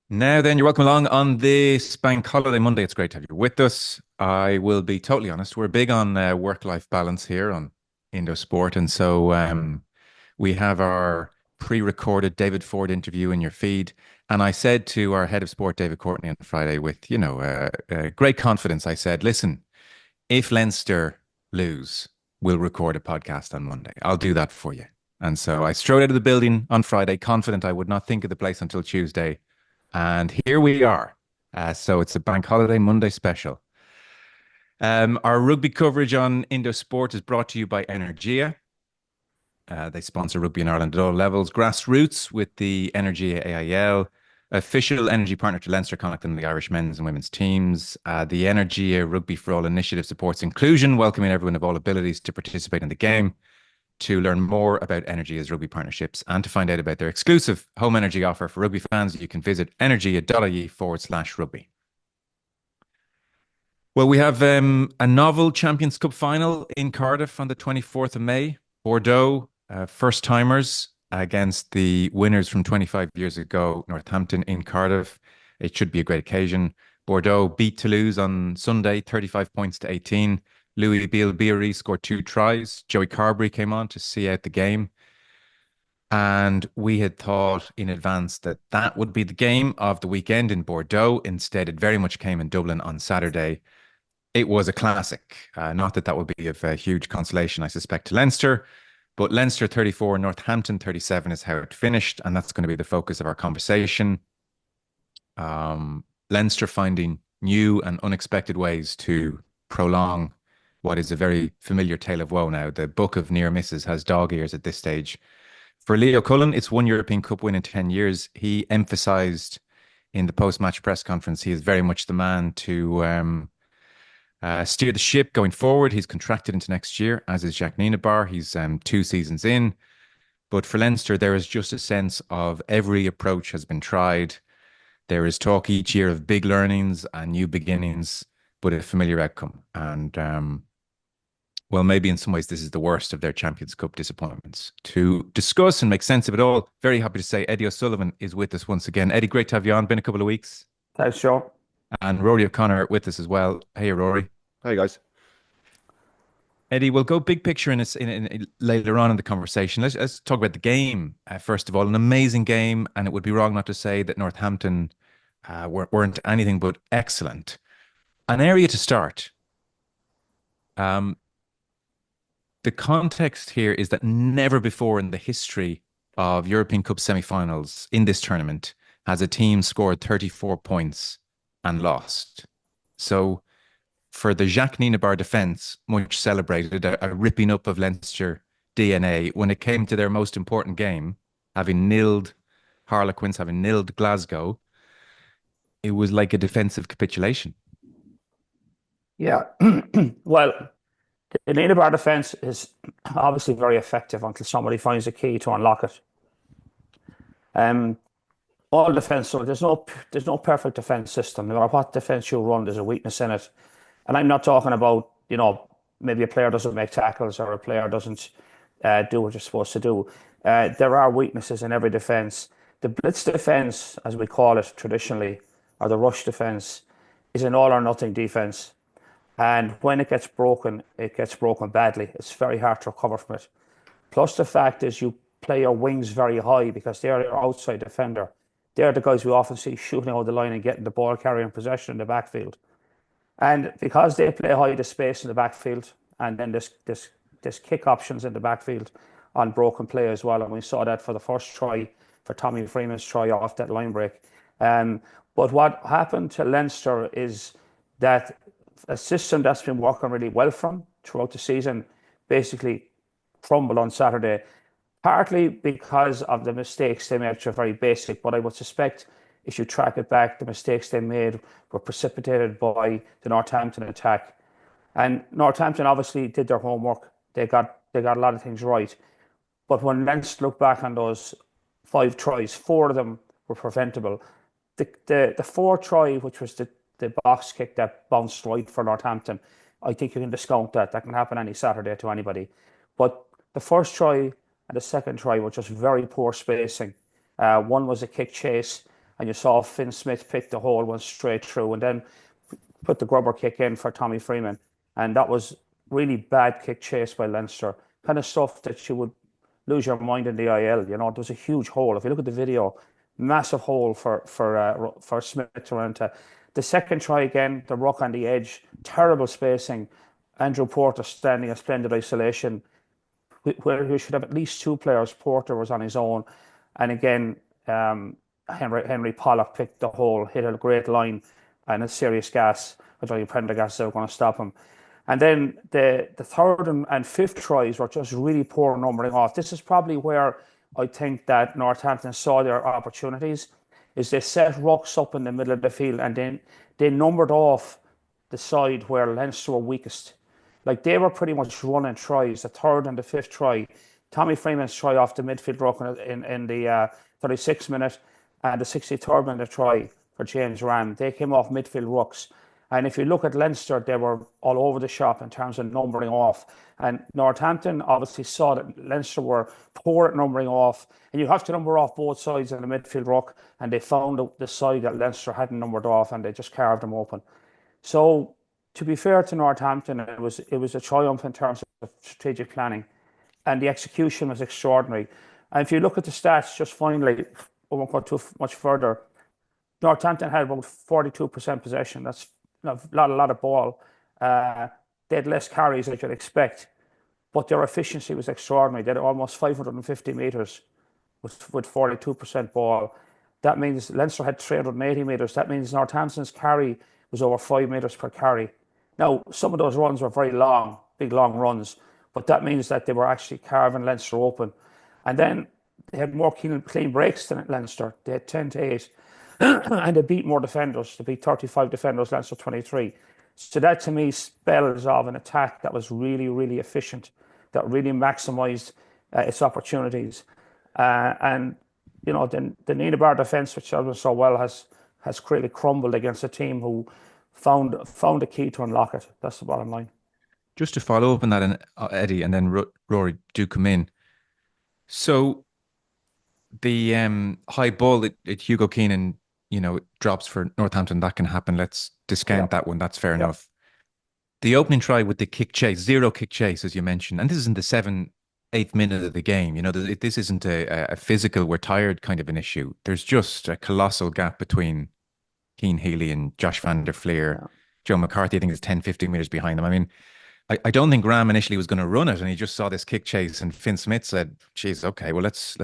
Now then, you're welcome along on this Bank Holiday Monday. It's great to have you with us. I will be totally honest. We're big on work-life balance here on Indo Sport, and so we have our pre-recorded David Ford interview in your feed. And I said to our head of sport, David Courtney, on Friday, with great confidence, I said, "Listen, if Leinster lose, we'll record a podcast on Monday. I'll do that for you." And so I strode out of the building on Friday, confident I would not think of the place until Tuesday. And here we are. So it's a Bank Holiday Monday special. Our rugby coverage on Indo Sport is brought to you by Energia. They sponsor rugby in Ireland at all levels. Grassroots with the Energia AIL, official energy partner to Leinster, Connacht, and the Irish men's and women's teams. The Energia Rugby for All initiative supports inclusion, welcoming everyone of all abilities to participate in the game. To learn more about Energy's rugby partnerships and to find out about their exclusive home energy offer for rugby fans, you can visit energy.ie/rugby. Well, we have a novel Champions Cup final in Cardiff on the 24th of May. Bordeaux, first timers against the winners from 25 years ago, Northampton in Cardiff. It should be a great occasion. Bordeaux beat Toulouse on Sunday, 35 points to 18. Louis Bielbieri scored 2 tries. Joey Carberry came on to see out the game. And we had thought in advance that that would be the game of the weekend in Bordeaux. Instead, it very much came in Dublin on Saturday. It was a classic. Not that that would be of huge consolation, I suspect, to Leinster. But Leinster 34, Northampton 37 is how it finished. And that's going to be the focus of our conversation. Leinster finding new and unexpected ways to prolong what is a very familiar tale of woe now. The book of near misses has dog ears at this stage. For Leo Cullen, it's one European Cup win in 10 years. He emphasised in the post-match press conference he is very much the man to steer the ship going forward. He's contracted into next year, as is Jack Nienaber. He's 2 seasons in. But for Leinster, there is just a sense of every approach has been tried. There is talk each year of big learnings and new beginnings, but a familiar outcome. And well, maybe in some ways this is the worst of their Champions Cup disappointments. To discuss and make sense of it all, very happy to say Eddie O'Sullivan is with us once again. Eddie, great to have you on. Been a couple of weeks. Thanks, Joe. And Ruaidhri O'Connor with us as well. Hey, Rory. Hey guys. Eddie, we'll go big picture later on in the conversation. Let's talk about the game. First of all, an amazing game, and it would be wrong not to say that Northampton weren't anything but excellent. An area to start. The context here is that never before in the history of European Cup semi-finals in this tournament has a team scored 34 points and lost. So for the Jacques Nienaber defence, much celebrated, a ripping up of Leinster DNA, when it came to their most important game, having nilled Harlequins, having nilled Glasgow, it was like a defensive capitulation. Yeah. Well, the Nienaber defence is obviously very effective until somebody finds a key to unlock it. All defence, so there's no perfect defence system. No matter what defence you run, there's a weakness in it. And I'm not talking about, maybe a player doesn't make tackles or a player doesn't do what you're supposed to do. There are weaknesses in every defence. The blitz defence, as we call it traditionally, or the rush defence, is an all or nothing defence. And when it gets broken badly. It's very hard to recover from it. Plus the fact is you play your wings very high because they're your outside defender. They're the guys we often see shooting out the line and getting the ball carrying possession in the backfield. And because they play high, the space in the backfield, and then this kick options in the backfield on broken play as well. And we saw that for the first try, for Tommy Freeman's try off that line break. But what happened to Leinster is that a system that's been working really well from throughout the season basically crumbled on Saturday, partly because of the mistakes they made, which are very basic. But I would suspect if you track it back, the mistakes they made were precipitated by the Northampton attack. And Northampton obviously did their homework. They got a lot of things right. But when Leinster look back on those 5 tries, 4 of them were preventable. The 4th try, which was the box kick that bounced right for Northampton, I think you can discount that. That can happen any Saturday to anybody. But the first try and the second try were just very poor spacing. One was a kick chase, and you saw Finn Smith pick the hole, went straight through, and then put the grubber kick in for Tommy Freeman. And that was really bad kick chase by Leinster. Kind of stuff that you would lose your mind in the IL. You know, there was a huge hole. If you look at the video, massive hole for Smith to run into. The second try again, the ruck on the edge, terrible spacing. Andrew Porter standing in splendid isolation, where he should have at least two players. Porter was on his own, and again, Henry Pollock picked the hole, hit a great line, and a serious gas. I don't think Prendergast is going to stop him. And then the third and fifth tries were just really poor numbering off. This is probably where I think that Northampton saw their opportunities, is they set rucks up in the middle of the field and then they numbered off the side where Leinster were weakest. Like they were pretty much running tries, the third and the fifth try. Tommy Freeman's try off the midfield ruck in the 36th minute and the 63rd minute try for James Ram. They came off midfield rucks. And if you look at Leinster, they were all over the shop in terms of numbering off. And Northampton obviously saw that Leinster were poor at numbering off. And you have to number off both sides in the midfield ruck. And they found the side that Leinster hadn't numbered off and they just carved them open. So to be fair to Northampton, it was a triumph in terms of strategic planning. And the execution was extraordinary. And if you look at the stats, just finally, I won't go too much further, Northampton had about 42% possession. That's a lot of ball. They had less carries as you'd expect, but their efficiency was extraordinary. They had almost 550 metres with 42% ball. That means Leinster had 380 metres. That means Northampton's carry was over 5 metres per carry. Now, some of those runs were very long, big long runs, but that means that they were actually carving Leinster open. And then they had more clean breaks than Leinster. They had 10-8. And they beat more defenders. They beat 35 defenders, Leinster 23. So that to me spells of an attack that was really, really efficient, that really maximised its opportunities. And, you know, the Nina Bar defence, which I done so well, has clearly crumbled against a team who found a key to unlock it. That's the bottom line. Just to follow up on that, and Eddie, and then Rory do come in. So the high ball that Hugo Keenan, you know, drops for Northampton, that can happen. Let's discount that one. That's fair enough. The opening try with the kick chase, zero kick chase, as you mentioned, and this is in the 7-8 minute of the game. You know, this isn't a physical, we're tired kind of an issue. There's just a colossal gap between Keane Healy and Josh van der Fleer. Yeah. Joe McCarthy, I think, is 10-15 meters behind them. I mean, I don't think Ram initially was going to run it, and he just saw this kick chase, and Finn Smith said, "Geez, okay, well let's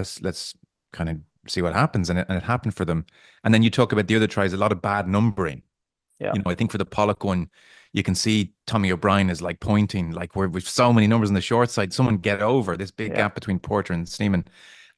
kind of see what happens," and it happened for them. And then you talk about the other tries, a lot of bad numbering. Yeah, you know, I think for the Pollock one, you can see Tommy O'Brien is like pointing, like we've so many numbers on the short side. Someone get over this big gap between Porter and Sneeman.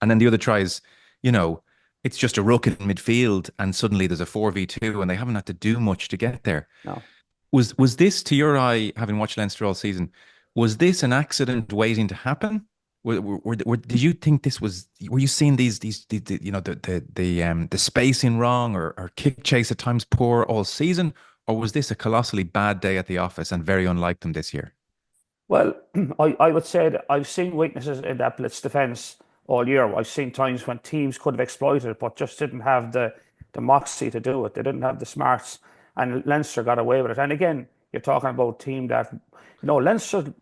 And then the other tries, you know, it's just a ruck in midfield, and suddenly there's a 4v2, and they haven't had to do much to get there. No. Was this, to your eye, having watched Leinster all season, was this an accident waiting to happen? Did you think this was? Were you seeing these you know, the spacing wrong, or kick chase at times poor all season, or was this a colossally bad day at the office and very unlike them this year? Well, I would say that I've seen weaknesses in that blitz defence all year. I've seen times when teams could have exploited it, but just didn't have the moxie to do it. They didn't have the smarts, and Leinster got away with it. And again, you're talking about a team that, you know, Leinster,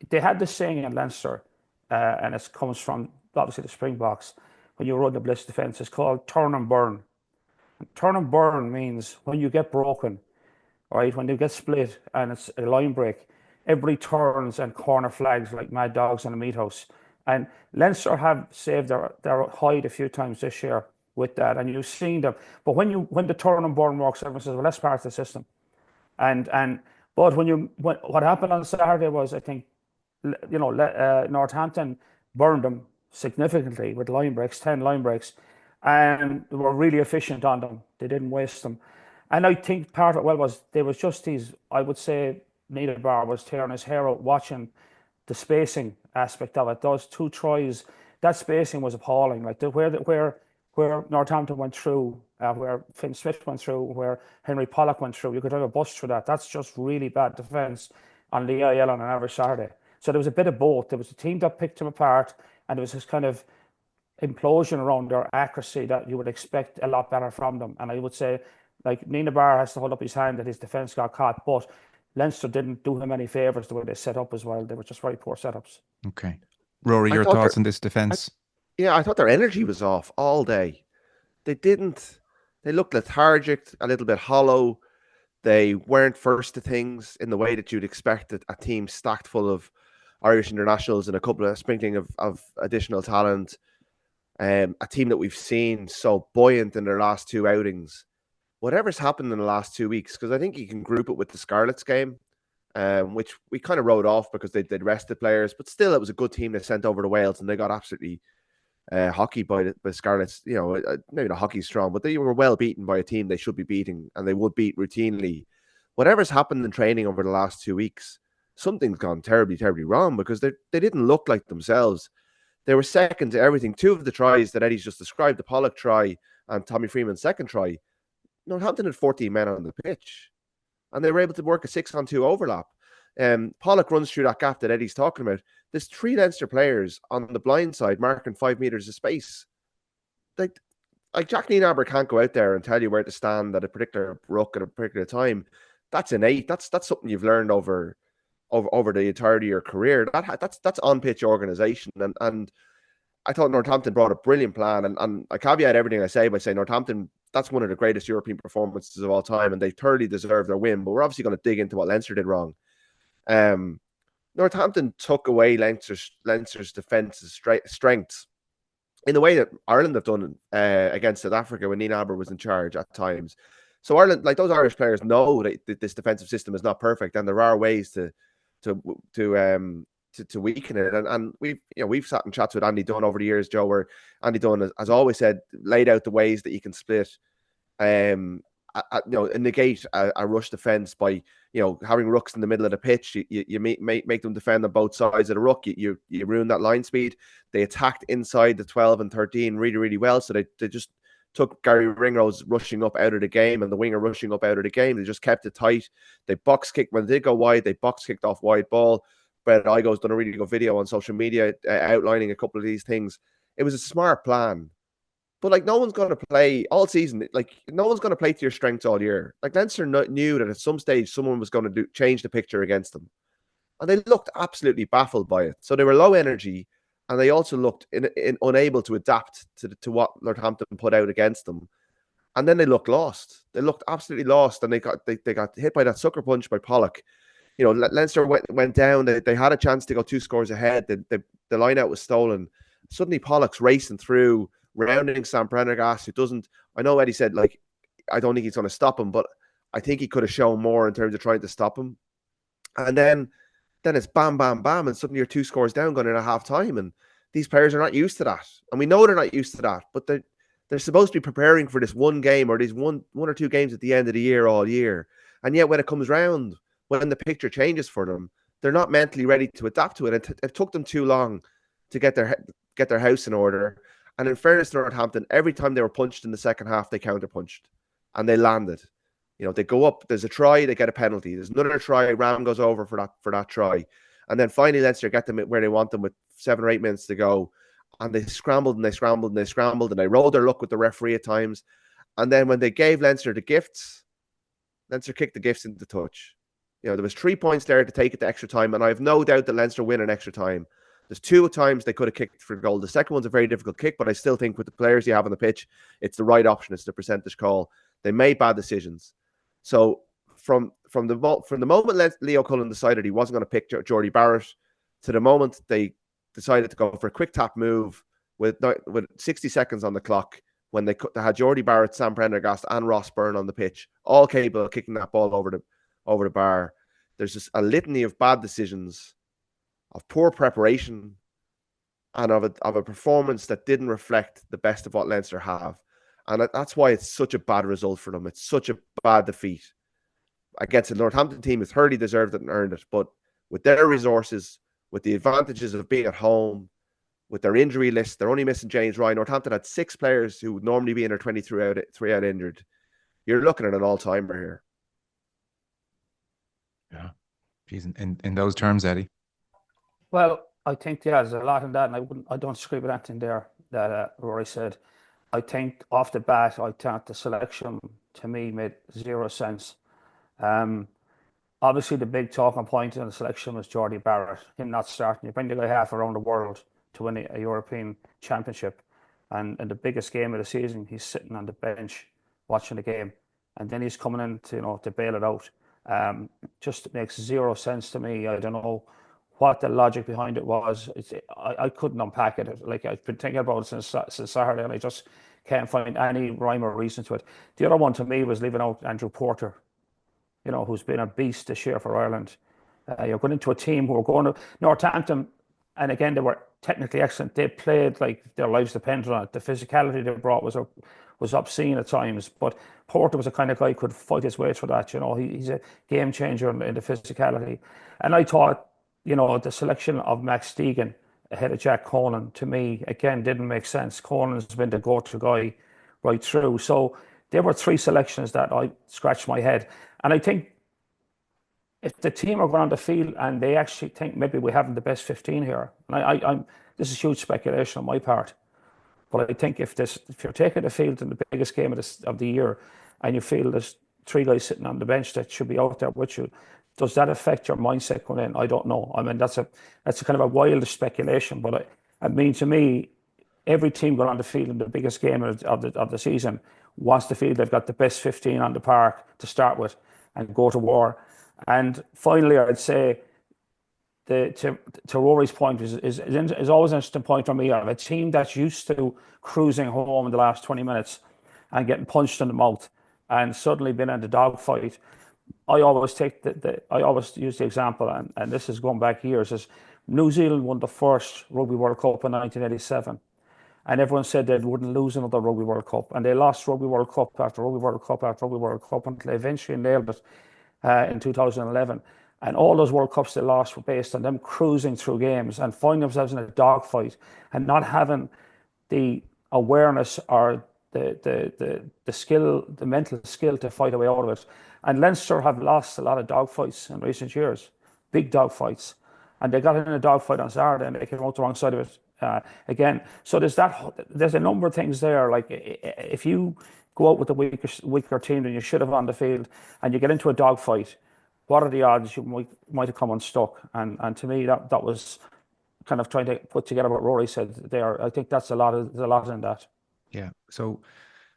they had this saying in Leinster, and it comes from obviously the Springboks. When you run the blitz defence, it's called turn and burn. And turn and burn means when you get broken, right, when you get split and it's a line break, everybody turns and corner flags like mad dogs in a meat house. And Leinster have saved their hide a few times this year with that, and you've seen them. But when the turn and burn works, everyone says, well, that's part of the system. But what happened on Saturday was, I think, you know, Northampton burned them significantly with line breaks, 10 line breaks, and they were really efficient on them. They didn't waste them. And I think part of it was there was just these, I would say, Neil Barr was tearing his hair out watching the spacing aspect of it. Those two tries, that spacing was appalling. Like where Northampton went through, where Finn Smith went through, where Henry Pollock went through, you could have a bust through that. That's just really bad defence on the IL on an average Saturday. So there was a bit of both. There was a team that picked him apart, and there was this kind of implosion around their accuracy that you would expect a lot better from them. And I would say, like, Nina Barr has to hold up his hand that his defence got caught, but Leinster didn't do him any favours the way they set up as well. They were just very poor setups. Okay. Rory, I your thought thoughts on this I, defence? yeah, I thought their energy was off all day. They didn't. They looked lethargic, a little bit hollow. They weren't first to things in the way that you'd expect a team stacked full of Irish internationals and a couple of sprinkling of additional talent. A team that we've seen so buoyant in their last two outings. Whatever's happened in the last 2 weeks, because I think you can group it with the Scarlets game, which we kind of wrote off because they'd rested players, but still it was a good team they sent over to Wales and they got absolutely hockey by Scarlets. You know, maybe not hockey strong, but they were well beaten by a team they should be beating and they would beat routinely. Whatever's happened in training over the last 2 weeks, something's gone terribly, terribly wrong because they didn't look like themselves. They were second to everything. Two of the tries that Eddie's just described, the Pollock try and Tommy Freeman's second try, Northampton had 14 men on the pitch and they were able to work a 6-on-2 overlap. Pollock runs through that gap that Eddie's talking about. There's three Leinster players on the blind side marking 5 meters of space. Like Jack Nienaber can't go out there and tell you where to stand at a particular ruck at a particular time. That's innate. That's something you've learned over the entirety of your career. That's on pitch organization. And I thought Northampton brought a brilliant plan. And I caveat everything I say by saying Northampton, that's one of the greatest European performances of all time, and they thoroughly deserve their win. But we're obviously going to dig into what Leinster did wrong. Northampton took away Leinster's defence's strengths in the way that Ireland have done against South Africa when Nienaber was in charge at times. So Ireland, like those Irish players, know that this defensive system is not perfect, and there are ways to weaken it. And we've sat in chats with Andy Dunn over the years, Joe, where Andy Dunn has always said, laid out the ways that you can split, negate a rush defense by having rucks in the middle of the pitch. You make them defend on both sides of the ruck. You ruin that line speed. They attacked inside the 12 and 13 really, really well. So they just took Gary Ringrose rushing up out of the game and the winger rushing up out of the game. They just kept it tight. They box kicked when they did go wide. They box kicked off wide ball. Brett Igo's done a really good video on social media outlining a couple of these things. It was a smart plan. But no one's going to play all season. No one's going to play to your strengths all year. Leinster knew that at some stage someone was going to change the picture against them. And they looked absolutely baffled by it. So they were low energy, and they also looked unable to adapt to what Northampton put out against them. And then they looked lost. They looked absolutely lost, and they got hit by that sucker punch by Pollock. Leinster went down. They had a chance to go 2 scores ahead. The line out was stolen. Suddenly Pollock's racing through, rounding Sam Prendergast, who doesn't. I know Eddie said, I don't think he's going to stop him, but I think he could have shown more in terms of trying to stop him. And then it's bam, bam, bam, and suddenly you're 2 scores down going into half time. And these players are not used to that. And we know they're not used to that, but they're supposed to be preparing for this one game or these one or two games at the end of the year all year. And yet when it comes round, when the picture changes for them, they're not mentally ready to adapt to it. It took them too long to get their house in order. And in fairness to Northampton, every time they were punched in the second half, they counter-punched. And they landed. They go up, there's a try, they get a penalty. There's another try, Ram goes over for that try. And then finally Leinster get them where they want them with 7 or 8 minutes to go. And they scrambled and they scrambled and they scrambled and they rolled their luck with the referee at times. And then when they gave Leinster the gifts, Leinster kicked the gifts into touch. There was 3 points there to take it to extra time. And I have no doubt that Leinster win in extra time. There's 2 times they could have kicked for goal. The second one's a very difficult kick, but I still think with the players you have on the pitch, it's the right option. It's the percentage call. They made bad decisions. So from the moment Leo Cullen decided he wasn't going to pick Jordie Barrett to the moment they decided to go for a quick tap move with 60 seconds on the clock, when they had Jordie Barrett, Sam Prendergast, and Ross Byrne on the pitch, all capable of kicking that ball over the bar. There's just a litany of bad decisions, of poor preparation, and of a performance that didn't reflect the best of what Leinster have. And that's why it's such a bad result for them. It's such a bad defeat against a Northampton team who thoroughly deserved it and earned it. But with their resources, with the advantages of being at home, with their injury list, they're only missing James Ryan. Northampton had 6 players who would normally be in their 23 out injured. You're looking at an all-timer here. Yeah. Jeez, in those terms, Eddie. Well, I think there's a lot in that, and I don't disagree with anything there. that Rory said. I think off the bat, I thought the selection to me made zero sense. Um, Obviously, the big talking point in the selection was Jordie Barrett, him not starting. You bring the guy half around the world to win a European Championship, and in the biggest game of the season, he's sitting on the bench watching the game, and then he's coming in to to bail it out. Just makes zero sense to me. I don't know what the logic behind it was. I couldn't unpack it. Like, I've been thinking about it since Saturday, and I just can't find any rhyme or reason to it. The other one to me was leaving out Andrew Porter, who's been a beast this year for Ireland. You're going into a team who are going to Northampton, and again, they were technically excellent. They played like their lives depended on it. The physicality they brought was obscene at times, but Porter was a kind of guy who could fight his way through that. He's a game changer in the physicality. And I thought, the selection of Max Deegan ahead of Jack Conan, to me, again, didn't make sense. Conan's been the go-to guy right through. So there were three selections that I scratched my head. And I think if the team are going on the field and they actually think maybe we haven't the best 15 here, and this is huge speculation on my part, but I think if you're taking the field in the biggest game of the year, and you feel there's three guys sitting on the bench that should be out there with you, does that affect your mindset going in? I don't know. I mean, that's a kind of a wild speculation, but to me, every team going on the field in the biggest game of the season wants to feel they've got the best 15 on the park to start with and go to war. And finally, I'd say to Rory's point is always an interesting point for me. Of a team that's used to cruising home in the last 20 minutes and getting punched in the mouth and suddenly been in the dogfight. I always use the example, and this is going back years, is New Zealand won the first Rugby World Cup in 1987. And everyone said they wouldn't lose another Rugby World Cup. And they lost Rugby World Cup after Rugby World Cup after Rugby World Cup until they eventually nailed it in 2011. And all those World Cups they lost were based on them cruising through games and finding themselves in a dogfight and not having the awareness or the skill, the mental skill to fight a way out of it. And Leinster have lost a lot of dogfights in recent years, big dogfights. And they got in a dogfight on Saturday and they came out the wrong side of it again. So there's a number of things there. Like, if you go out with a weaker team than you should have on the field and you get into a dogfight, what are the odds you might have come unstuck? And to me, that was kind of trying to put together what Rory said there. I think there's a lot in that. Yeah. So,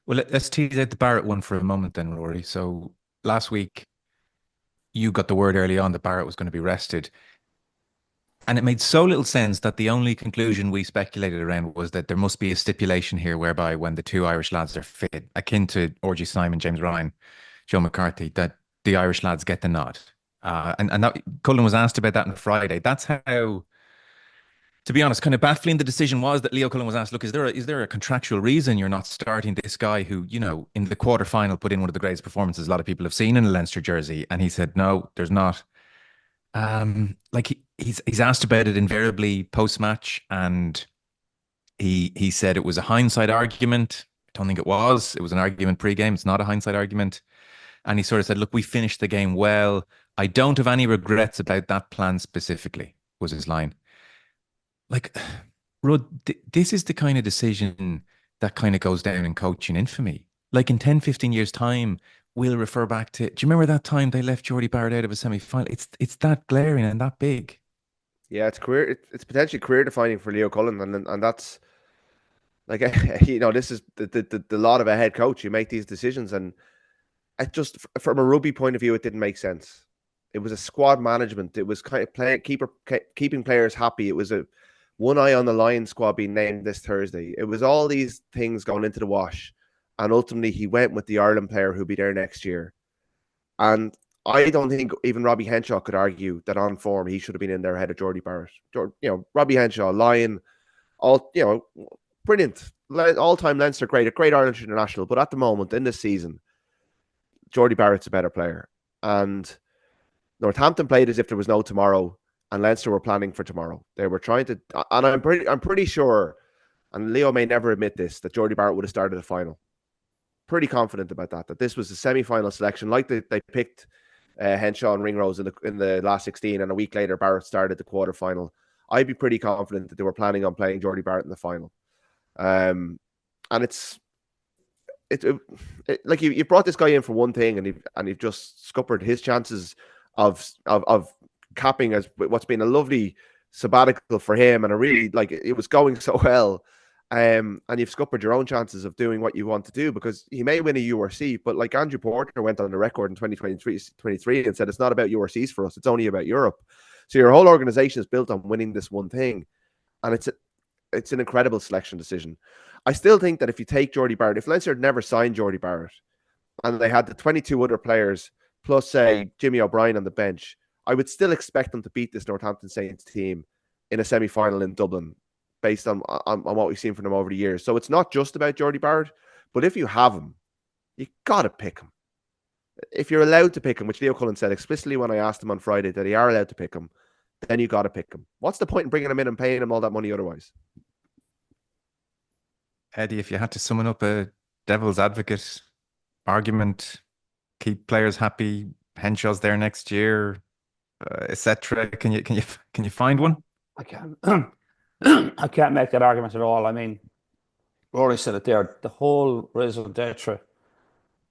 well, let's tease out the Barrett one for a moment then, Rory. So last week, you got the word early on that Barrett was going to be rested. And it made so little sense that the only conclusion we speculated around was that there must be a stipulation here whereby when the two Irish lads are fit, akin to RG Simon, James Ryan, Joe McCarthy, that the Irish lads get the nod. And that, Cullen was asked about that on Friday. That's how, to be honest, kind of baffling the decision was that Leo Cullen was asked, look, is there a contractual reason you're not starting this guy who, in the quarterfinal put in one of the greatest performances a lot of people have seen in a Leinster jersey? And he said, no, there's not. He's asked about it invariably post-match, and he said it was a hindsight argument. I don't think it was. It was an argument pre-game. It's not a hindsight argument. And he sort of said, look, we finished the game well. I don't have any regrets about that plan specifically, was his line. Like, Rod, this is the kind of decision that kind of goes down in coaching infamy. Like, in 10, 15 years' time, we'll refer back to, do you remember that time they left Jordie Barrett out of a semi-final? It's that glaring and that big. Yeah, it's potentially career defining for Leo Cullen, and that's like, this is the lot of a head coach. You make these decisions, and it just, from a rugby point of view, it didn't make sense. It was a squad management. It was kind of keeping players happy. It was a one eye on the line squad being named this Thursday. It was all these things going into the wash, and ultimately he went with the Ireland player who'll be there next year. And I don't think even Robbie Henshaw could argue that on form he should have been in there ahead of Jordie Barrett. Robbie Henshaw, Lion, all brilliant, all-time Leinster great, a great Irish international. But at the moment in this season, Jordie Barrett's a better player. And Northampton played as if there was no tomorrow, and Leinster were planning for tomorrow. They were trying to, and I'm pretty sure, and Leo may never admit this, that Jordie Barrett would have started the final. Pretty confident about that this was a semi-final selection, like they picked Henshaw and Ringrose in the last 16, and a week later Barrett started the quarterfinal. I'd be pretty confident that they were planning on playing Jordie Barrett in the final. And like you brought this guy in for one thing, and you've just scuppered his chances of capping as what's been a lovely sabbatical for him, and a really, like, it was going so well. And you've scuppered your own chances of doing what you want to do, because he may win a URC, but like Andrew Porter went on the record in 2023 and said, it's not about URCs for us, it's only about Europe. So your whole organization is built on winning this one thing, and it's an incredible selection decision. I still think that if you take Jordie Barrett, if Leinster had never signed Jordie Barrett and they had the 22 other players plus, say, Jimmy O'Brien on the bench, I would still expect them to beat this Northampton Saints team in a semi-final in Dublin, based on what we've seen from them over the years. So it's not just about Jordie Barrett, but if you have him, you got to pick him. If you're allowed to pick him, which Leo Cullen said explicitly when I asked him on Friday that you are allowed to pick him, then you got to pick him. What's the point in bringing him in and paying him all that money otherwise? Eddie, if you had to summon up a devil's advocate argument, keep players happy, Henshaw's there next year, etc., can you find one? I can't. I can't make that argument at all. I mean, Rory said it there. The whole raison d'etre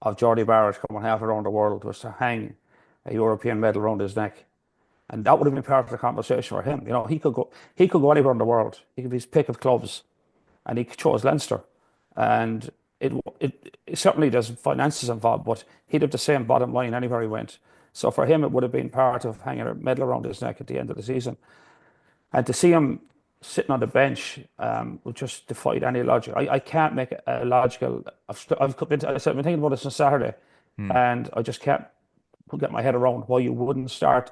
of Jordie Barrett coming half around the world was to hang a European medal around his neck, and that would have been part of the conversation for him. You know, he could go anywhere in the world. He could be his pick of clubs, and he chose Leinster, and it certainly there's finances involved, but he'd have the same bottom line anywhere he went. So for him, it would have been part of hanging a medal around his neck at the end of the season, and to see him sitting on the bench would just defy any logic. I can't make a logical. I've been thinking about this on Saturday, and I just can't get my head around why you wouldn't start.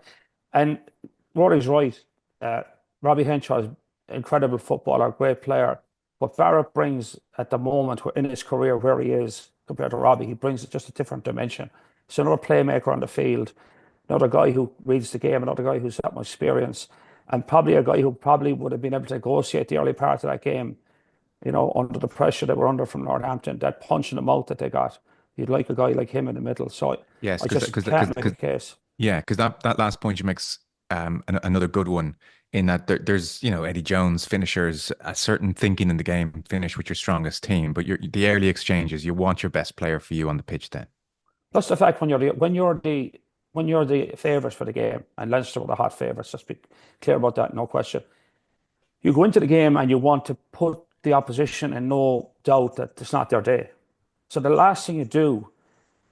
And Rory's right. Robbie Henshaw is an incredible footballer, great player. What Barrett brings at the moment in his career, where he is compared to Robbie, he brings just a different dimension. He's another playmaker on the field, another guy who reads the game, another guy who's had more experience, and probably a guy who probably would have been able to negotiate the early part of that game, you know, under the pressure they were under from Northampton, that punch in the mouth that they got. You'd like a guy like him in the middle. So Yes, I just can't make a case. Yeah, because that last point you makes another good one, in that there's, you know, Eddie Jones finishers, a certain thinking in the game, finish with your strongest team, but the early exchanges, you want your best player for you on the pitch then. Plus the fact when you're the favourites for the game, and Leinster were the hot favourites, just be clear about that, no question. You go into the game and you want to put the opposition in no doubt that it's not their day. So the last thing you do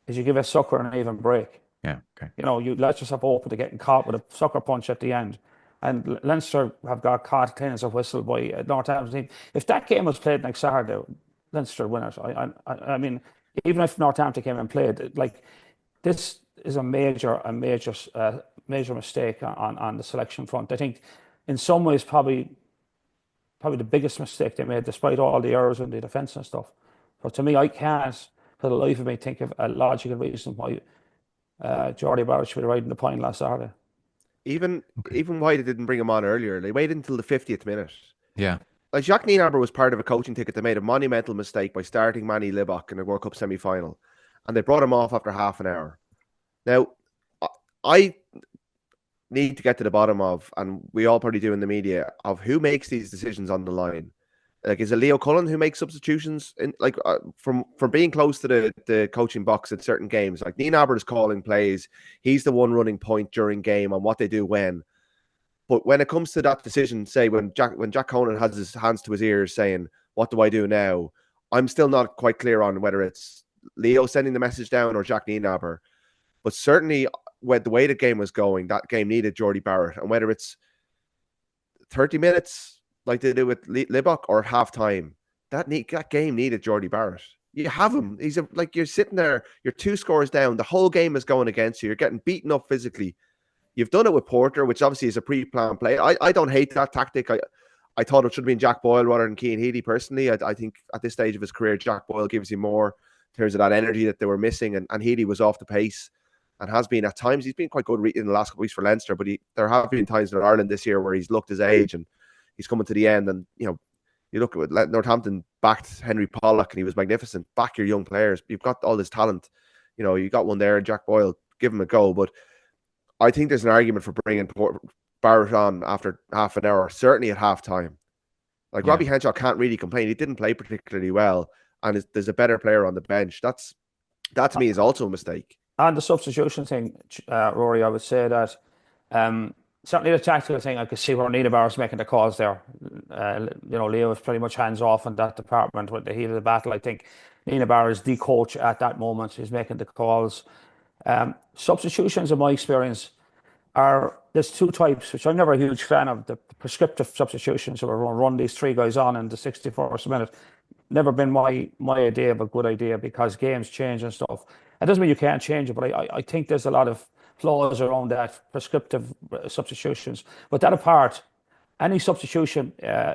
is you give a sucker an even break. Yeah, okay. You know, you let yourself open to getting caught with a sucker punch at the end. And Leinster have got caught clean as a whistle by a Northampton team. If that game was played next Saturday, Leinster winners. I mean, even if Northampton came and played, like, this is a major mistake on the selection front. I think in some ways probably the biggest mistake they made, despite all the errors in the defence and stuff. But to me, I can't for the life of me think of a logical reason why Jordie Barrett should be riding the point last Saturday. Even why they didn't bring him on earlier, they waited until the 50th minute. Yeah. Like, Jacques Nienaber was part of a coaching ticket that made a monumental mistake by starting Manny Libok in the World Cup semi-final, and they brought him off after half an hour. Now, I need to get to the bottom of, and we all probably do in the media, of who makes these decisions on the line. Like, is it Leo Cullen who makes substitutions from being close to the coaching box at certain games? Like, Nienaber is calling plays. He's the one running point during game on what they do when. But when it comes to that decision, say when Jack Conan has his hands to his ears saying, "What do I do now?" I'm still not quite clear on whether it's Leo sending the message down or Jacques Nienaber. But certainly, with the way the game was going, that game needed Jordie Barrett. And whether it's 30 minutes like they do with Libok or half time, that game needed Jordie Barrett. You have him. You're sitting there, you're 2 scores down. The whole game is going against you. You're getting beaten up physically. You've done it with Porter, which obviously is a pre-planned play. I don't hate that tactic. I thought it should have been Jack Boyle rather than Cian Healy personally. I think at this stage of his career, Jack Boyle gives you more in terms of that energy that they were missing, and Healy was off the pace and has been at times. He's been quite good in the last couple of weeks for Leinster, but there have been times in Ireland this year where he's looked his age and he's coming to the end. And, you know, you look at Northampton backed Henry Pollock and he was magnificent. Back your young players. You've got all this talent. You know, you got one there, Jack Boyle, give him a go. But I think there's an argument for bringing Barrett on after half an hour, certainly at half time. Like Yeah. Robbie Henshaw can't really complain. He didn't play particularly well, and there's a better player on the bench. That to me is also a mistake. And the substitution thing, Rory, I would say that certainly the tactical thing, I could see where Nina Barrett's making the calls there. Leo was pretty much hands off in that department with the heat of the battle. I think Nina Barrett is the coach at that moment. He's making the calls. Substitutions, in my experience, there's two types, which I'm never a huge fan of. The prescriptive substitutions, so we're going to run these three guys on in the 64th minute. Never been my idea of a good idea because games change and stuff. It doesn't mean you can't change it, but I think there's a lot of flaws around that prescriptive substitutions. But that apart, any substitution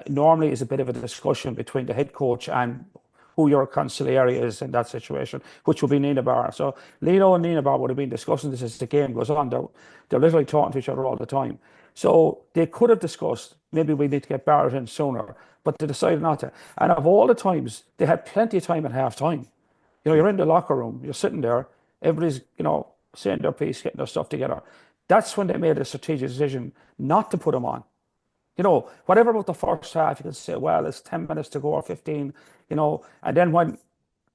normally is a bit of a discussion between the head coach and who your consigliere is in that situation, which would be Nina Barr. So Lino and Nina Barr would have been discussing this as the game goes on. They're literally talking to each other all the time. So they could have discussed, maybe we need to get Barrett in sooner, but they decided not to. And of all the times, they had plenty of time at half time. You're in the locker room, you're sitting there, everybody's, saying their piece, getting their stuff together. That's when they made a strategic decision not to put him on. Whatever about the first half, you can say, well, it's 10 minutes to go or 15, and then when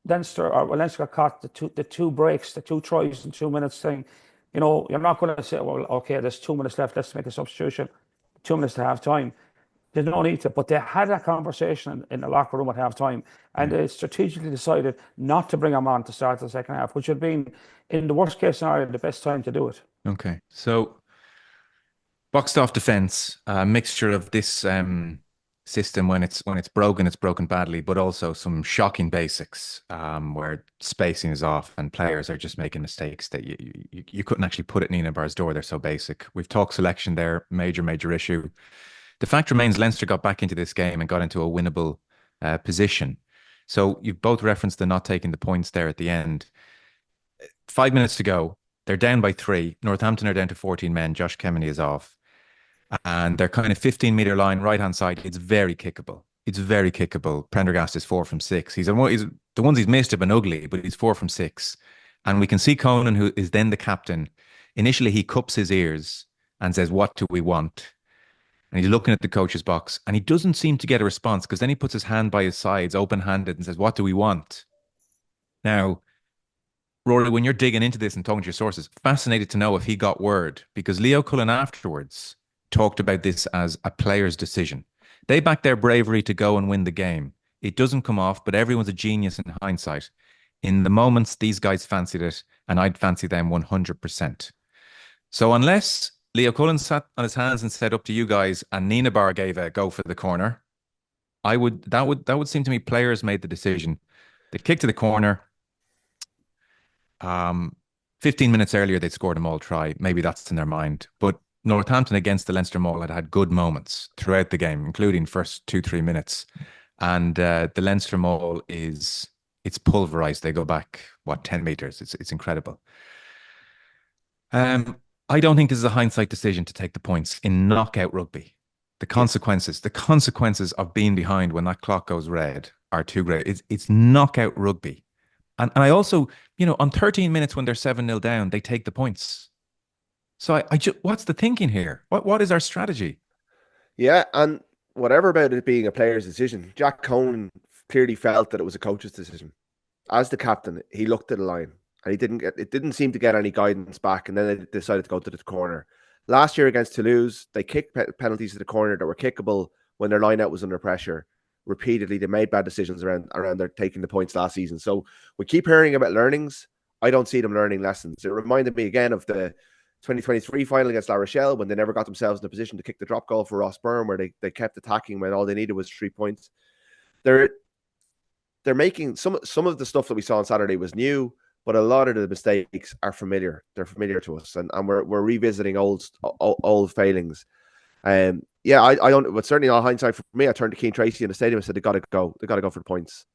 Leinster got caught, the two breaks, the two tries in 2 minutes thing, you're not going to say, well, okay, there's 2 minutes left, let's make a substitution, 2 minutes to half time. There's no need to, but they had that conversation in the locker room at half time, and they strategically decided not to bring him on to start the second half, which had been, in the worst case scenario, the best time to do it. Okay. So boxed off defense, a mixture of this system when it's broken badly, but also some shocking basics where spacing is off and players are just making mistakes that you couldn't actually put at Nina Barr's door. They're so basic. We've talked selection there, major issue. The fact remains Leinster got back into this game and got into a winnable position. So you've both referenced the not taking the points there at the end. 5 minutes to go. They're down by 3. Northampton are down to 14 men. Josh Kemeny is off. And they're kind of 15-metre line, right-hand side. It's very kickable. Prendergast is 4 from 6. The ones he's missed have been ugly, but he's 4 from 6. And we can see Conan, who is then the captain. Initially, he cups his ears and says, "What do we want?" And he's looking at the coach's box, and he doesn't seem to get a response because then he puts his hand by his sides, open-handed, and says, "What do we want?" Now, Rory, when you're digging into this and talking to your sources, fascinated to know if he got word, because Leo Cullen afterwards talked about this as a player's decision. They backed their bravery to go and win the game. It doesn't come off, but everyone's a genius in hindsight. In the moments, these guys fancied it, and I'd fancy them 100%. So unless Leo Cullen sat on his hands and said, "Up to you guys," and Nina Barr gave a go for the corner, that would seem to me players made the decision. They kicked to the corner. 15 minutes earlier, they'd scored a maul try. Maybe that's in their mind. But Northampton against the Leinster maul had good moments throughout the game, including first 2-3 minutes. And the Leinster maul it's pulverized. They go back, 10 meters. It's incredible. I don't think this is a hindsight decision to take the points in knockout rugby. The consequences of being behind when that clock goes red are too great. It's knockout rugby. And I also, on 13 minutes when they're 7-0 down, they take the points. So what's the thinking here? What is our strategy? Yeah, and whatever about it being a player's decision, Jack Conan clearly felt that it was a coach's decision. As the captain, he looked at the line and it didn't seem to get any guidance back, and then they decided to go to the corner. Last year against Toulouse, they kicked penalties to the corner that were kickable when their line out was under pressure. Repeatedly, they made bad decisions around their taking the points last season. So we keep hearing about learnings. I don't see them learning lessons. It reminded me again of the 2023 final against La Rochelle when they never got themselves in a position to kick the drop goal for Ross Byrne, where they kept attacking when all they needed was 3 points. They're making some of the stuff that we saw on Saturday was new, but a lot of the mistakes are familiar. They're familiar to us, and we're revisiting old failings. Yeah, I don't. But certainly, all hindsight for me, I turned to Keane Tracy in the stadium and said they got to go. They got to go for the points.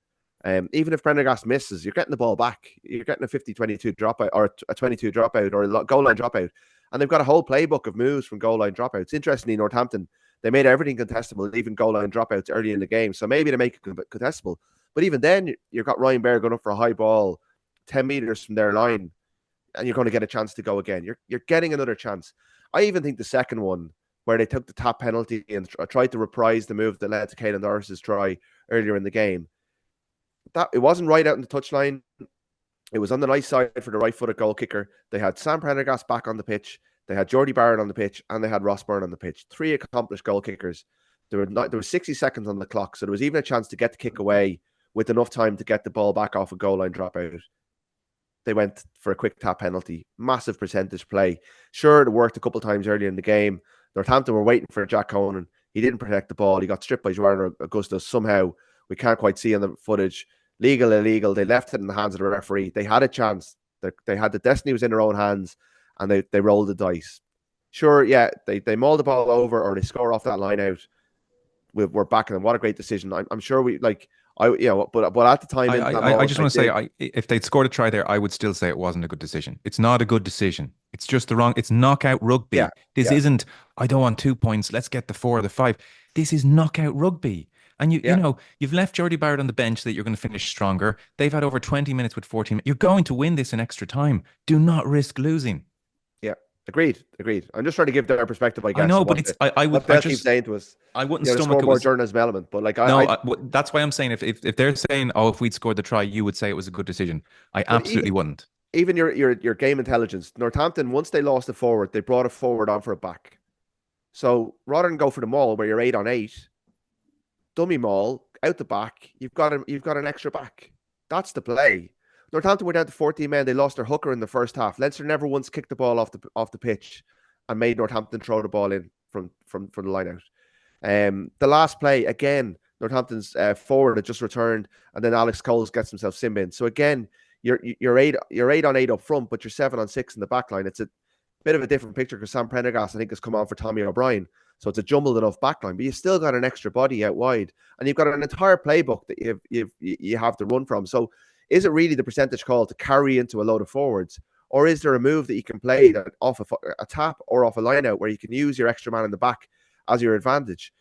Even if Prendergast misses, you're getting the ball back. You're getting a 50-22 dropout or a 22 dropout or a goal line dropout, and they've got a whole playbook of moves from goal line dropouts. Interestingly, Northampton, they made everything contestable, even goal line dropouts early in the game. So maybe they make it contestable. But even then, you've got Ryan Bear going up for a high ball 10 meters from their line, and you're going to get a chance to go again. You're getting another chance. I even think the second one, where they took the tap penalty and tried to reprise the move that led to Caelan Doris's try earlier in the game. That it wasn't right out in the touchline. It was on the nice side for the right-footed goal kicker. They had Sam Prendergast back on the pitch. They had Jordie Barrett on the pitch, and they had Ross Byrne on the pitch. 3 accomplished goal kickers. There were 60 seconds on the clock, so there was even a chance to get the kick away with enough time to get the ball back off a goal line dropout. They went for a quick tap penalty. Massive percentage play. Sure, it worked a couple of times earlier in the game. Northampton were waiting for Jack Conan. He didn't protect the ball. He got stripped by Joanna Augustus somehow. We can't quite see on the footage. Legal, illegal. They left it in the hands of the referee. They had a chance. They had the destiny was in their own hands, and they rolled the dice. Sure, yeah, they maul the ball over or they score off that line out. We're backing them. What a great decision. I'm sure we like. But at the time, I just want to say, if they'd scored a try there, I would still say it wasn't a good decision. It's not a good decision. It's just the wrong. It's knockout rugby. Yeah, this isn't. I don't want 2 points. Let's get the 4 or the 5. This is knockout rugby. And you know, you've left Jordie Barrett on the bench so that you're going to finish stronger. They've had over 20 minutes with 14 minutes. You're going to win this in extra time. Do not risk losing. Yeah, agreed. I'm just trying to give their perspective. I guess I know, but it's I would keep saying to us. I wouldn't stomach more journalism element, but like that's why I'm saying if they're saying, oh, if we'd scored the try, you would say it was a good decision. I absolutely wouldn't. Even your game intelligence. Northampton, once they lost a forward, they brought a forward on for a back. So rather than go for the maul where you're 8 on 8, dummy maul out the back, you've got an extra back. That's the play. Northampton were down to 14 men. They lost their hooker in the first half. Leinster never once kicked the ball off the pitch and made Northampton throw the ball in from the line out. The last play, again, Northampton's forward had just returned, and then Alex Coles gets himself sim in. So again, you're 8 on 8 up front, but you're 7 on 6 in the back line. It's a bit of a different picture because Sam Prendergast, I think, has come on for Tommy O'Brien. So it's a jumbled enough backline, but you've still got an extra body out wide, and you've got an entire playbook that you have to run from. So is it really the percentage call to carry into a load of forwards, or is there a move that you can play that off a tap or off a line out where you can use your extra man in the back as your advantage?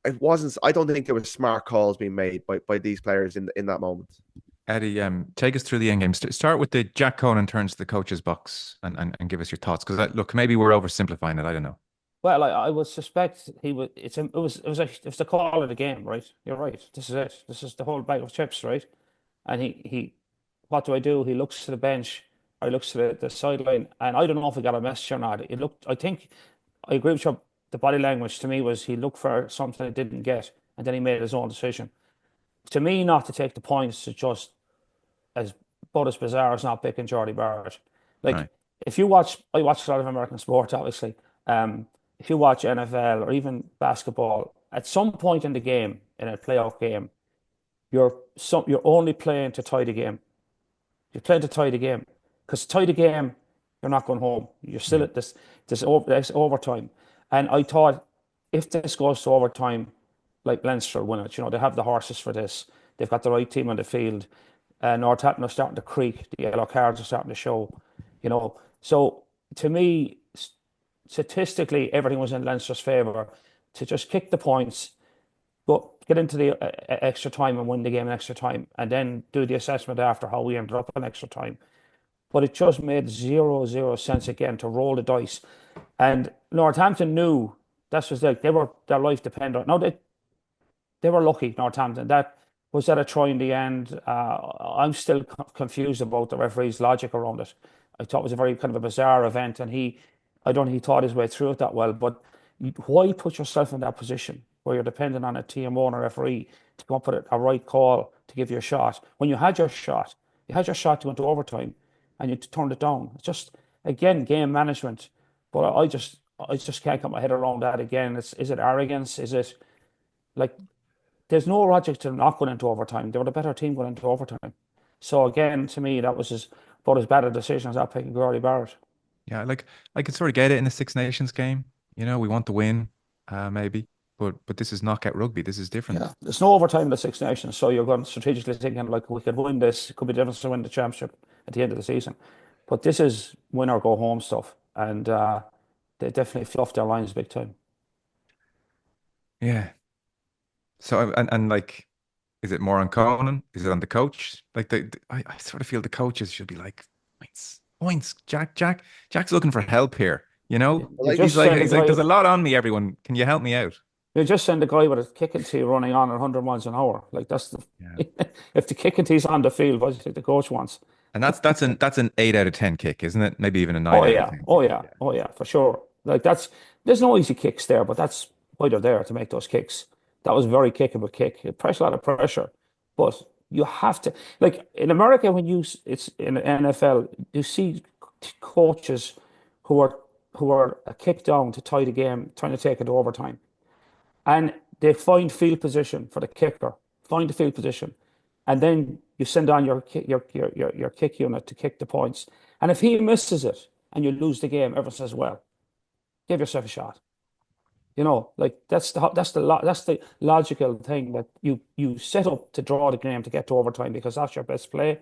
It wasn't. I don't think there was smart calls being made by these players in that moment. Eddie, take us through the end game. Start with the Jack Conan turns to the coach's box and give us your thoughts. Because look, maybe we're oversimplifying it. I don't know. Well, I would suspect he would. It was the call of the game, right? You're right. This is it. This is the whole bag of chips, right? And he what do? He looks to the bench, or he looks to the sideline, and I don't know if he got a message or not. It looked. I think I agree with you. The body language to me was he looked for something he didn't get, and then he made his own decision. To me, not to take the points is just as bizarre as not picking Jordie Barrett. Like Right. if I watch a lot of American sports, obviously. If you watch NFL or even basketball, at some point in the game, in a playoff game, you're only playing to tie the game. You're playing to tie the game because tie the game, you're not going home. You're still at this overtime. And I thought if this goes to overtime, like Leinster win it, they have the horses for this. They've got the right team on the field. Northampton are starting to creak. The yellow cards are starting to show. So to me, statistically, everything was in Leinster's favour to just kick the points, but get into the extra time and win the game in extra time, and then do the assessment after how we ended up in extra time. But it just made zero sense again to roll the dice. And Northampton knew that was their life depended on. No, they were lucky, Northampton. That was at a try in the end. I'm still confused about the referee's logic around it. I thought it was a very kind of a bizarre event, and I don't think he thought his way through it that well. But why put yourself in that position where you're dependent on a TMO and a referee to come up with a right call to give you a shot? When you had your shot to go into overtime, and you turned it down. It's just, again, game management. But I just can't get my head around that again. Is it arrogance? Is it like there's no logic to not going into overtime? They were the better team going into overtime. So again, to me, that was about as bad a decision as that picking Jordie Barrett. Yeah, like I could sort of get it in a Six Nations game. We want to win, maybe. But this is knockout rugby. This is different. Yeah, there's no overtime in the Six Nations, so you're going strategically thinking like we could win this. It could be the difference to win the championship at the end of the season. But this is win or go home stuff, and they definitely fluffed their lines big time. Yeah. So and like, is it more on Conan? Is it on the coach? Like I sort of feel the coaches should be like points. Jack's looking for help here. You know, You Like, he's just like, send a he's like, guy. there's a lot on me, everyone. Can you help me out? You just send a guy with a kicking tee running on at 100 miles an hour. Like that's the Yeah. if the kicking tee's on the field, what do you think the coach wants? And that's an 8 out of 10 kick, isn't it? Maybe even a nine Oh out of yeah, 10 oh kick. yeah, Yeah. oh yeah, for sure. Like that's there's no easy kicks there, but that's why they're there to make those kicks. That was a very kickable kick. It pressed a lot of pressure, but you have to like in America when it's in the NFL, you see coaches who are who are a kick down to tie the game, trying to take it to overtime. And they find field position for the kicker, find the field position, and then you send on your kick unit to kick the points. And if he misses it and you lose the game, everyone says, "Well, give yourself a shot." Like that's the logical thing that you set up to draw the game to get to overtime because that's your best play.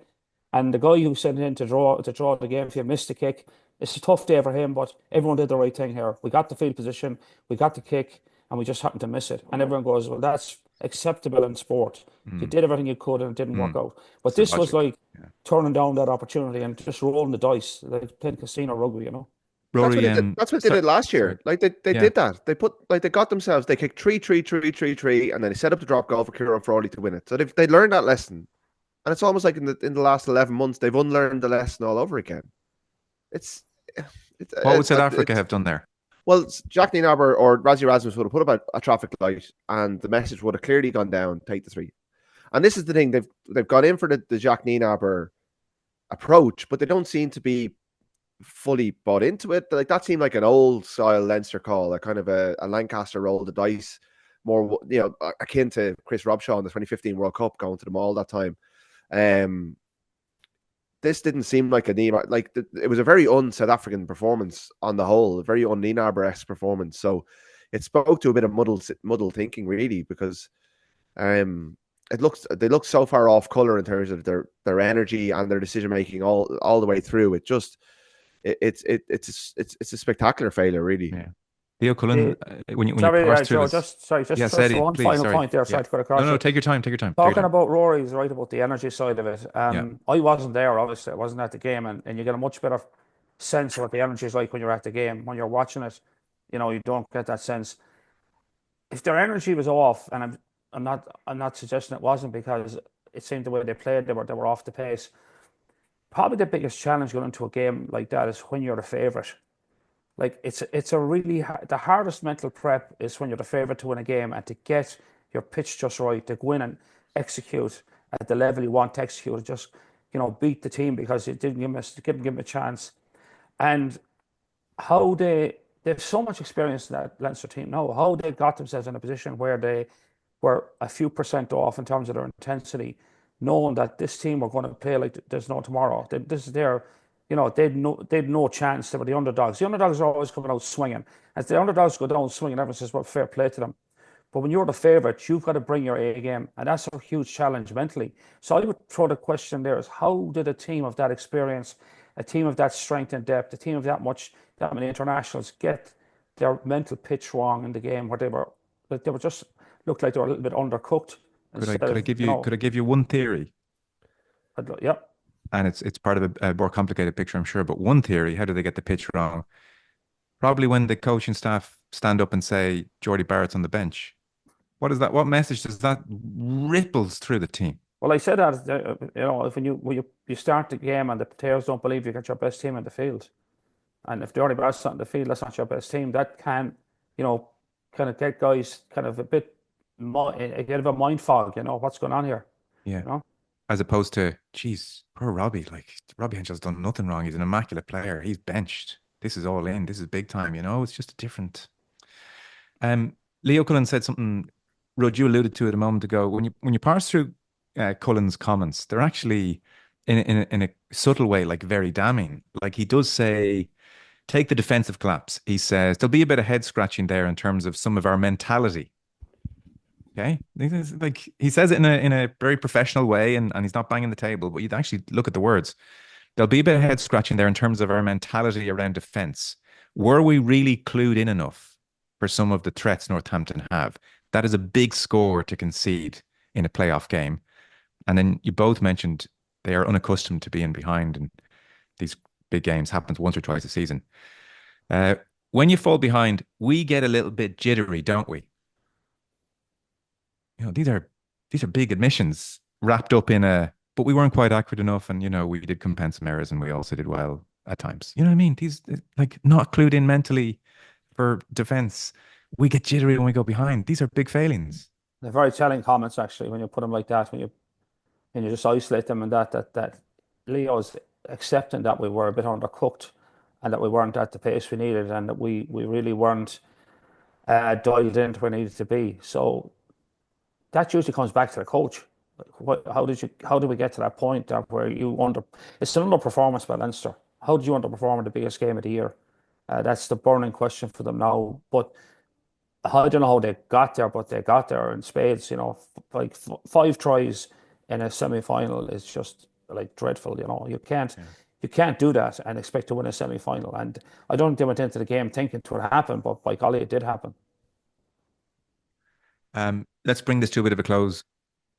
And the guy who sent in to draw the game, if you missed the kick, it's a tough day for him. But everyone did the right thing here. We got the field position, we got the kick, and we just happened to miss it. And everyone goes, "Well, that's acceptable in sport. You Mm, did everything you could, and it didn't work mm. out." It's But the this was logic. like Yeah. turning down that opportunity and just rolling the dice, like playing casino rugby. that's what Rory, they did. That's what they so, did last sorry. year. Like they Yeah. did that. They put like they got themselves. They kicked three, three, three, three, three, and then they set up the drop goal for Kieran Frawley to win it. So they learned that lesson, and it's almost like in the last 11 months they've unlearned the lesson all over again. It's it's What would South Africa it's have done there? well, Jack Nienaber or Rassie Erasmus would have put up a traffic light, and the message would have clearly gone down. Take the three, and this is the thing they've gone in for the Jack Nienaber approach, but they don't seem to be fully bought into it. Like that seemed like an old style Leinster call, a kind of a Lancaster roll the dice, more akin to Chris Robshaw in the 2015 World Cup, going to the mall that time. This didn't seem like a Nienaber, it was a very un-South African performance on the whole, a very un-Nienaber-esque performance. So it spoke to a bit of muddled thinking, really, because they look so far off color in terms of their energy and their decision making all the way through. It's a spectacular failure, really. Yeah. Leo Cullen, The, when you sorry, parse through Joe, this, just yes, for Eddie, one please, final sorry. point there. Yeah. Sorry to cut No, across no, you. take your time, take your time, take your Talking time. about Rory's right about the energy side of it. Yeah. I wasn't there, obviously. I wasn't at the game, and you get a much better sense of what the energy is like when you're at the game. When you're watching it, you don't get that sense. If their energy was off, and I'm not suggesting it wasn't because it seemed the way they played, they were off the pace. Probably the biggest challenge going into a game like that is when you're the favorite. Like it's a really the hardest mental prep is when you're the favorite to win a game and to get your pitch just right, to go in and execute at the level you want to execute, just beat the team because it didn't give them a chance. And how they've so much experience in that Leinster team now, how they got themselves in a position where they were a few percent off in terms of their intensity, knowing that this team were going to play like there's no tomorrow. This is their, they'd no chance. They were the underdogs. The underdogs are always coming out swinging. As the underdogs go down swinging, everyone says, well, fair play to them. But when you're the favourite, you've got to bring your A game, and that's a huge challenge mentally. So I would throw the question there is how did a team of that experience, a team of that strength and depth, a team of that many internationals get their mental pitch wrong in the game where they were just looked like they were a little bit undercooked Could I instead could I of, give you could I give you one theory? yep. And it's part of a more complicated picture, I'm sure. But one theory, how do they get the pitch wrong? Probably when the coaching staff stand up and say Jordie Barrett's on the bench. What is that? What message does that ripples through the team? Well, I said that, if when you start the game and the players don't believe you got your best team in the field, and if the only best on the field, that's not your best team, that can, you know, kind of get guys kind of a bit of a mind fog, what's going on here, Yeah. you know? As opposed to, geez, poor Robbie. Like Robbie Henshaw's done nothing wrong. He's an immaculate player. He's benched. This is all in. This is big time. It's just a different. Leo Cullen said something. Rod, you alluded to it a moment ago. When you parse through Cullen's comments, they're actually in a subtle way, like very damning. Like he does say, take the defensive collapse. He says there'll be a bit of head scratching there in terms of some of our mentality. Okay, like he says it in a very professional way, and he's not banging the table, but you'd actually look at the words. There'll be a bit of head scratching there in terms of our mentality around defense. Were we really clued in enough for some of the threats Northampton have? That is a big score to concede in a playoff game. And then you both mentioned they are unaccustomed to being behind, and these big games happens once or twice a season. when you fall behind, we get a little bit jittery, don't we? These are big admissions wrapped up in a, but we weren't quite accurate enough, and we did commit some errors, and we also did well at times. You know what I mean? These like not clued in mentally for defense. We get jittery when we go behind. These are big failings. They're very telling comments actually when you put them like that. When you just isolate them, and that Leo's accepting that we were a bit undercooked, and that we weren't at the pace we needed, and that we really weren't dialed into where we needed to be. So that usually comes back to the coach. How did we get to that point where it's an underperformance by Leinster? How did you underperform in the biggest game of the year? That's the burning question for them now. But I don't know how they got there, but they got there in spades. Like 5 tries in a semi-final is just like dreadful. You can't do that and expect to win a semi-final. And I don't think they went into the game thinking it would happen, but by golly, it did happen. Let's bring this to a bit of a close.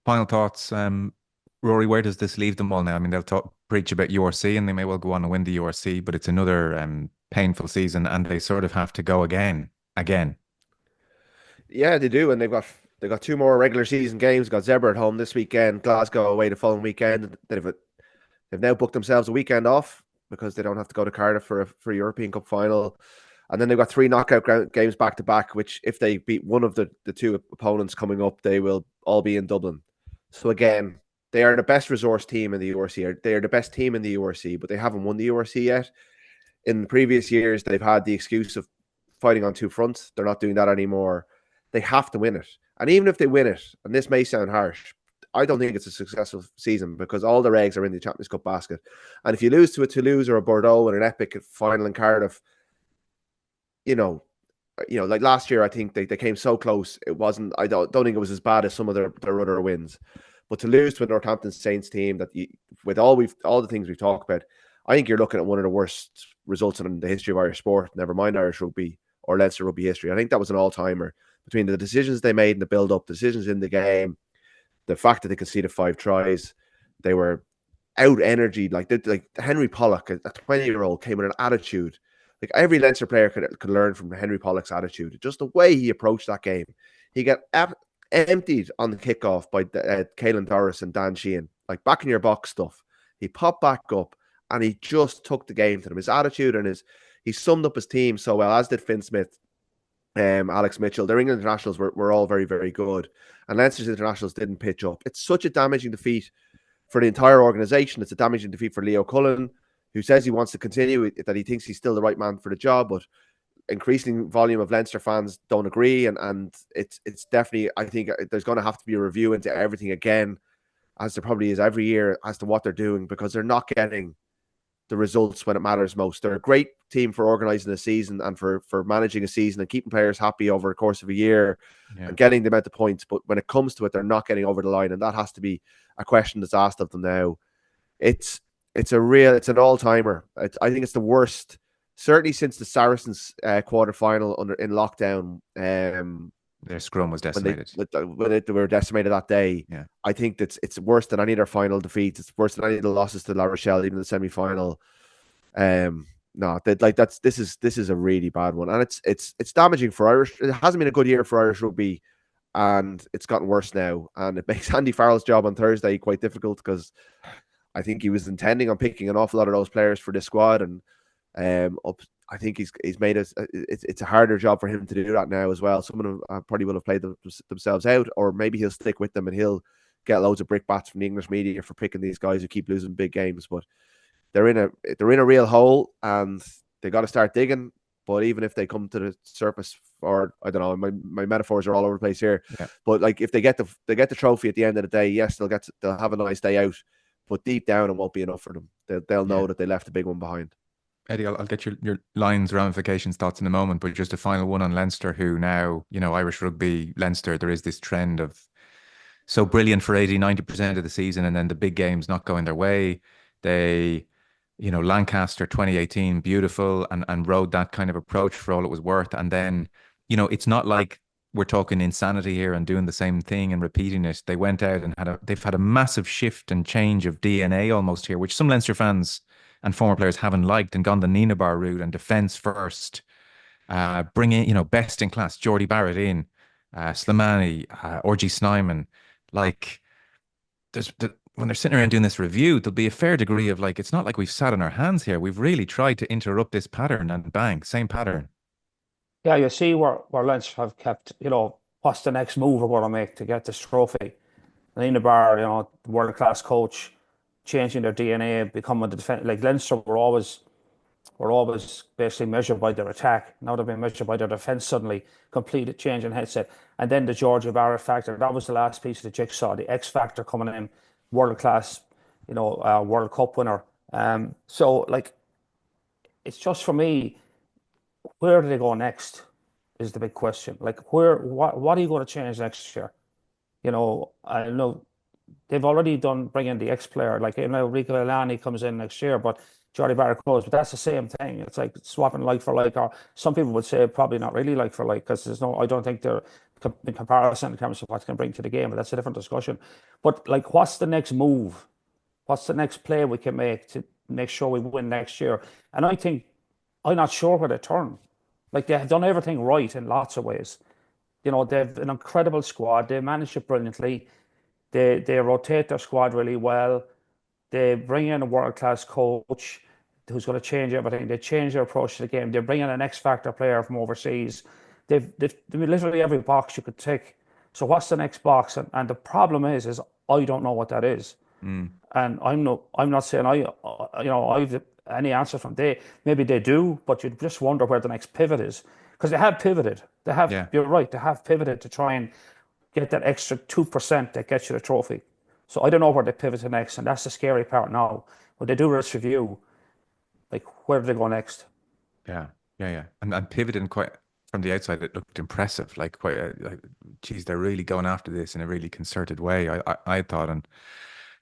Final thoughts. Rory, where does this leave them all now? I mean, they'll preach about URC and they may well go on and win the URC, but it's another painful season and they sort of have to go again. Yeah, they do, and they've got 2 more regular season games. They've got Zebra at home this weekend, Glasgow away the following weekend. They've now booked themselves a weekend off because they don't have to go to Cardiff for a European Cup final. And then they've got 3 knockout games back to back, which if they beat one of the 2 opponents coming up, they will all be in Dublin. So again, they are the best resource team in the URC. They are the best team in the URC, but they haven't won the URC yet. In previous years, they've had the excuse of fighting on 2 fronts. They're not doing that anymore. They have to win it. And even if they win it, and this may sound harsh, I don't think it's a successful season because all their eggs are in the Champions Cup basket. And if you lose to a Toulouse or a Bordeaux in an epic final in Cardiff, like last year, I think they came so close. It wasn't. I don't think it was as bad as some of their other wins. But to lose to a Northampton Saints team with all the things we've talked about, I think you're looking at one of the worst results in the history of Irish sport. Never mind Irish rugby or Leinster rugby history. I think that was an all-timer between the decisions they made in the build-up, decisions in the game, the fact that they conceded 5 tries, they were out energy. Like Henry Pollock, a 20-year-old, came with an attitude. Like every Leinster player could learn from Henry Pollock's attitude. Just the way he approached that game. He got emptied on the kickoff by Caelan Doris and Dan Sheehan. Like back in your box stuff. He popped back up and he just took the game to them. His attitude and he summed up his team so well, as did Finn Smith, Alex Mitchell. Their England internationals were all very, very good. And Leinster's internationals didn't pitch up. It's such a damaging defeat for the entire organisation. It's a damaging defeat for Leo Cullen, who says he wants to continue, that he thinks he's still the right man for the job, but increasing volume of Leinster fans don't agree, and it's definitely, I think there's going to have to be a review into everything again, as there probably is every year, as to what they're doing, because they're not getting the results when it matters most. They're a great team for organising a season and for managing a season and keeping players happy over the course of a year and getting them at the points, but when it comes to it, they're not getting over the line, and that has to be a question that's asked of them now. It's an all-timer. I think it's the worst, certainly since the Saracens quarter-final in lockdown. Their scrum was decimated. When they were decimated that day. Yeah. I think it's worse than any of their final defeats. It's worse than any of the losses to La Rochelle, even the semi-final. This is a really bad one, and it's damaging for Irish. It hasn't been a good year for Irish rugby, and it's gotten worse now, and it makes Andy Farrell's job on Thursday quite difficult, because I think he was intending on picking an awful lot of those players for this squad, and I think he's made it's a harder job for him to do that now as well. Some of them probably will have played themselves out, or maybe he'll stick with them and he'll get loads of brickbats from the English media for picking these guys who keep losing big games. But they're in a real hole, and they got to start digging. But even if they come to the surface, or I don't know, my metaphors are all over the place here. Yeah. But like if they get the trophy at the end of the day, yes, they'll have a nice day out. But deep down, it won't be enough for them. They'll know that they left a big one behind. Eddie, I'll get your lines, ramifications, thoughts in a moment, but just a final one on Leinster, who now, Irish rugby, Leinster, there is this trend of so brilliant for 80-90% of the season, and then the big games not going their way. They, Lancaster 2018, beautiful, and rode that kind of approach for all it was worth. And then, it's not like we're talking insanity here and doing the same thing and repeating it. They went out and they've had a massive shift and change of DNA almost here, which some Leinster fans and former players haven't liked, and gone the Nina Bar route and defence first. Bring in, best in class, Jordie Barrett in, Slimani, RG Snyman. Like, when they're sitting around doing this review, there'll be a fair degree of like, it's not like we've sat on our hands here. We've really tried to interrupt this pattern and bang, same pattern. Yeah, you see where Leinster have kept, what's the next move we're going to make to get this trophy? And in the bar, world class coach, changing their DNA, becoming the defense. Like Leinster were always basically measured by their attack. Now they're being measured by their defence suddenly, complete change in headset. And then the Jordie Barrett factor, that was the last piece of the jigsaw, the X factor coming in, world class, World Cup winner. So like it's just for me, where do they go next is the big question. Like what are you going to change next year? I know they've already bring in the ex-player, like Rico Elani comes in next year, but Jordie Barrett goes, but that's the same thing. It's like swapping like for like, or some people would say probably not really like for like, because I don't think they're in comparison in terms of what they can bring to the game, but that's a different discussion. But like, what's the next move? What's the next play we can make to make sure we win next year? And I'm not sure where they turn. Like they have done everything right in lots of ways. They've an incredible squad. They manage it brilliantly. They rotate their squad really well. They bring in a world-class coach who's going to change everything. They change their approach to the game. They bring in an X-factor player from overseas. They've literally every box you could tick. So what's the next box? And the problem is I don't know what that is. And I'm not saying I've any answer from they. Maybe they do, but you just wonder where the next pivot is. Because they have pivoted. Yeah. You're right, they have pivoted to try and get that extra 2% that gets you the trophy. So I don't know where they pivot to next, and that's the scary part now. When they do this review, like where do they go next? Yeah, yeah, yeah. And pivoting quite from the outside, it looked impressive. Like quite, like, geez, they're really going after this in a really concerted way. I thought.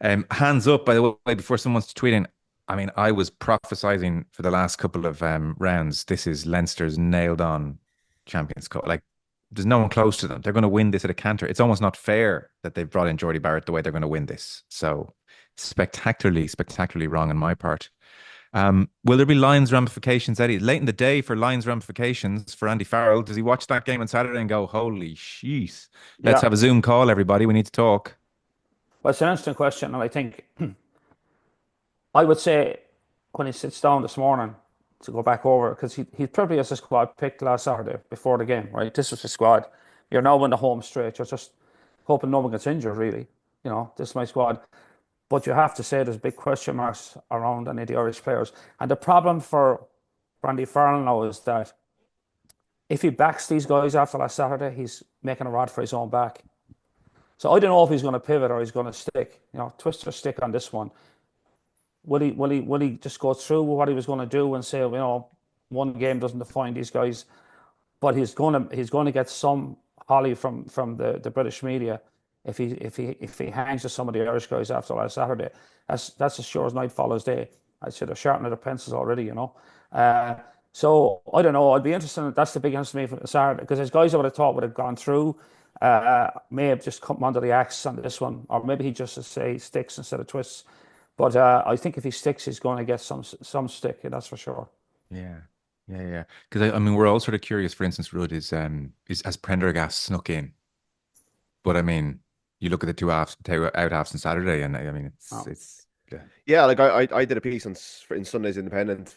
And hands up, by the way, before someone's tweeting. I mean, I was prophesizing for the last couple of rounds. This is Leinster's nailed on Champions Cup. Like, there's no one close to them. They're going to win this at a canter. It's almost not fair that they've brought in Jordie Barrett the way they're going to win this. So spectacularly, spectacularly wrong on my part. Will there be lines ramifications, Eddie? Late in the day for lines ramifications for Andy Farrell. Does he watch that game on Saturday and go, holy sheesh, let's Yeah, have a Zoom call, everybody. We need to talk. well, it's an interesting question, and I think I would say when he sits down this morning to go back over, because he probably has a squad picked last Saturday before the game, right? This was the squad. You're now in the home straight. You're just hoping no one gets injured, really. This is my squad. But you have to say there's big question marks around any of the Irish players. And the problem for Randy Farrell now is that if he backs these guys after last Saturday, he's making a rod for his own back. So I don't know if he's going to pivot or he's going to stick, twist or stick on this one. Will he just go through what he was going to do and say, one game doesn't define these guys, but he's going to get some holly from the British media if he hangs to some of the Irish guys after last Saturday. That's as sure as night follows day. I'd say they're sharpening their pencils already. So I don't know. I'd be interested. That's the big answer to me for Saturday, because there's guys I would have thought would have gone through. May have just come under the axe on this one, or maybe he just say sticks instead of twists. But I think if he sticks, he's going to get some stick. That's for sure. Yeah, yeah, yeah. Because I mean, we're all sort of curious. For instance, Ruud is has Prendergast snuck in? But I mean, you look at the two out halves on Saturday, and I mean, it's yeah. Yeah, like I did a piece in Sunday's Independent,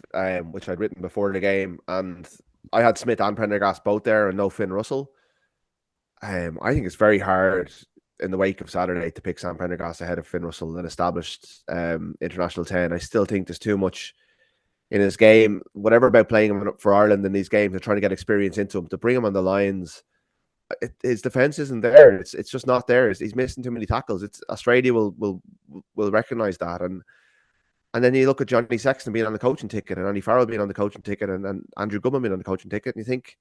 which I'd written before the game, and I had Smith and Prendergast both there, and no Finn Russell. I think it's very hard in the wake of Saturday to pick Sam Prendergast ahead of Finn Russell, an established international 10. I still think there's too much in his game, whatever about playing him for Ireland in these games and trying to get experience into him, to bring him on the lines. His defense isn't there. It's just not there. He's missing too many tackles. Australia will recognize that, and then you look at Johnny Sexton being on the coaching ticket, and Andy Farrell being on the coaching ticket, and Andrew Goodman being on the coaching ticket, and you think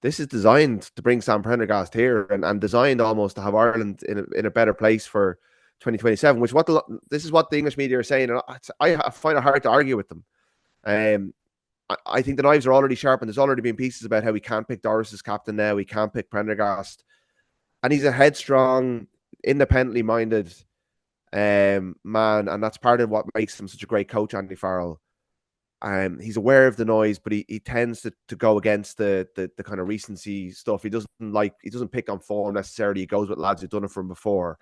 this is designed to bring Sam Prendergast here, and designed almost to have Ireland in a better place for 2027. This is what the English media are saying, and I find it hard to argue with them. I think the knives are already sharpened. There's already been pieces about how we can't pick Doris as captain now. We can't pick Prendergast. And he's a headstrong, independently minded man. And that's part of what makes him such a great coach, Andy Farrell. He's aware of the noise, but he tends to go against the kind of recency stuff. He doesn't pick on form necessarily. He goes with lads who've done it from before.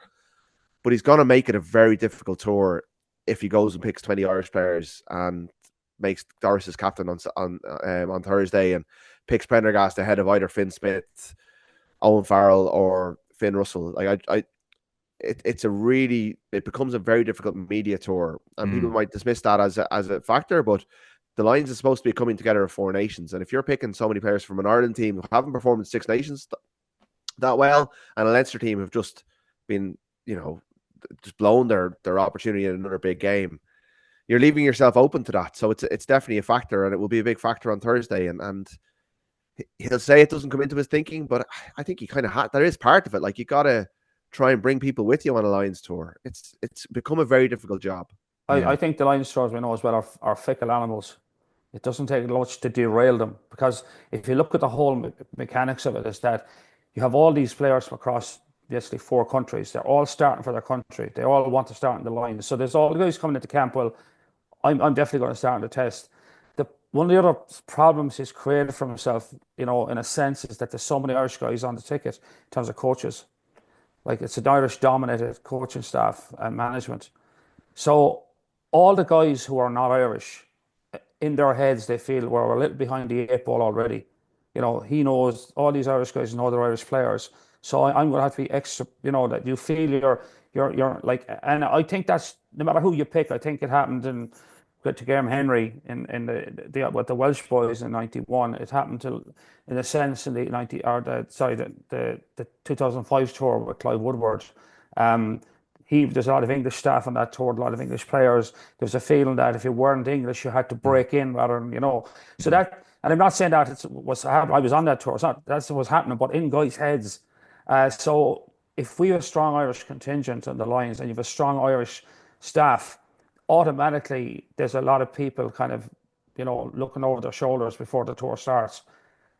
But he's going to make it a very difficult tour if he goes and picks 20 Irish players and makes Doris his captain on Thursday and picks Prendergast ahead of either Finn Smith, Owen Farrell, or Finn Russell. Like it becomes a very difficult media tour, and people might dismiss that as a factor, but the Lions is supposed to be coming together of four nations, and if you're picking so many players from an Ireland team who haven't performed in Six Nations that well, and a Leinster team who've just been, just blown their opportunity in another big game, you're leaving yourself open to that. So it's definitely a factor, and it will be a big factor on Thursday. And he'll say it doesn't come into his thinking, but I think he kind of that is part of it. Like, you got to try and bring people with you on a Lions tour. It's become a very difficult job. I think the Lions tours, we know as well, are fickle animals. It doesn't take much to derail them, because if you look at the whole mechanics of it, is that you have all these players from across basically 4 countries. They're all starting for their country. They all want to start in the Lions. So there's all the guys coming into camp. Well, I'm definitely going to start in the test. One of the other problems he's created for himself, in a sense, is that there's so many Irish guys on the ticket in terms of coaches. Like, it's an Irish-dominated coaching staff and management. So all the guys who are not Irish, in their heads, they feel we're a little behind the 8 ball already. He knows all these Irish guys know they're Irish players. So I'm going to have to be extra, that you feel you're like, and I think that's, no matter who you pick, I think it happened to Graham Henry with the Welsh boys in '91. It happened in a sense in the 2005 tour with Clive Woodward. There's a lot of English staff on that tour, a lot of English players. There's a feeling that if you weren't English, you had to break in rather than, So that, and I'm not saying that I was on that tour. That's what was happening, but in guys' heads. So if we have a strong Irish contingent on the Lions and you have a strong Irish staff, automatically there's a lot of people kind of, looking over their shoulders before the tour starts.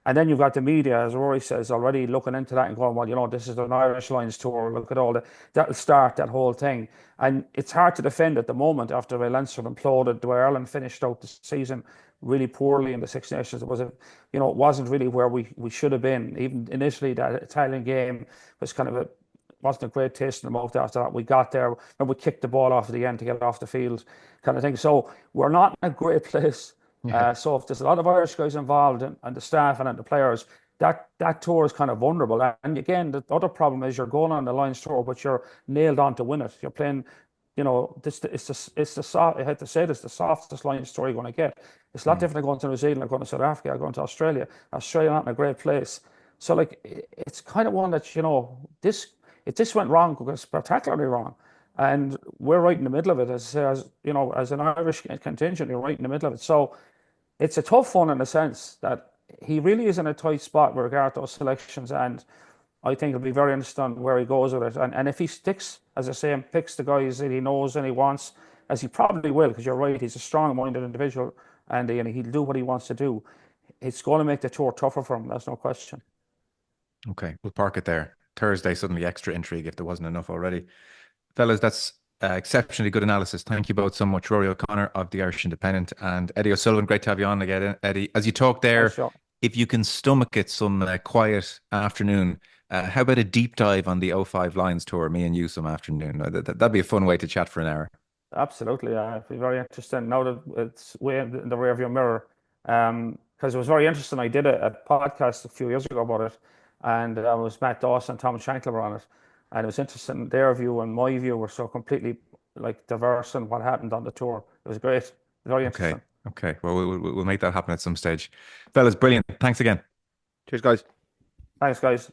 And then you've got the media, as Rory says, already looking into that and going, well, this is an Irish Lions tour. Look at that'll start that whole thing. And it's hard to defend at the moment after Leinster imploded, the way Ireland finished out the season really poorly in the Six Nations. It wasn't really where we should have been. Even initially, that Italian game was wasn't a great taste in the mouth after that. We got there and we kicked the ball off at the end to get off the field, kind of thing. So we're not in a great place. Yeah. So if there's a lot of Irish guys involved and the staff and the players, that tour is kind of vulnerable. And again, the other problem is you're going on the Lions tour, but you're nailed on to win it. You're playing, it's the soft. I had to say this, the softest Lions tour you're going to get. It's a lot different than going to New Zealand, or going to South Africa, or going to Australia. Australia not in a great place. So like, it's kind of one that this went wrong, because spectacularly wrong. And we're right in the middle of it, as an Irish contingent, you're right in the middle of it. So it's a tough one in the sense that he really is in a tight spot with regard to those selections. And I think it'll be very interesting where he goes with it. And if he sticks, as I say, and picks the guys that he knows and he wants, as he probably will, because you're right, he's a strong-minded individual, and he'll do what he wants to do. It's going to make the tour tougher for him, that's no question. Okay, we'll park it there. Thursday, suddenly extra intrigue if there wasn't enough already. Fellas, that's exceptionally good analysis. Thank you both so much. Ruaidhri O'Connor of the Irish Independent and Eddie O'Sullivan. Great to have you on again, Eddie. As you talk there, Sure. If you can stomach it some quiet afternoon, how about a deep dive on the 05 Lions tour, me and you some afternoon? That'd be a fun way to chat for an hour. Absolutely. It'd be very interesting now that it's way in the rearview mirror. Because it was very interesting. I did a podcast a few years ago about it, and it was Matt Dawson and Tom Shankler were on it. And it was interesting. Their view and my view were so completely diverse in what happened on the tour. It was great. Very interesting. Okay. Well, we'll make that happen at some stage. Fellas, brilliant. Thanks again. Cheers, guys. Thanks, guys.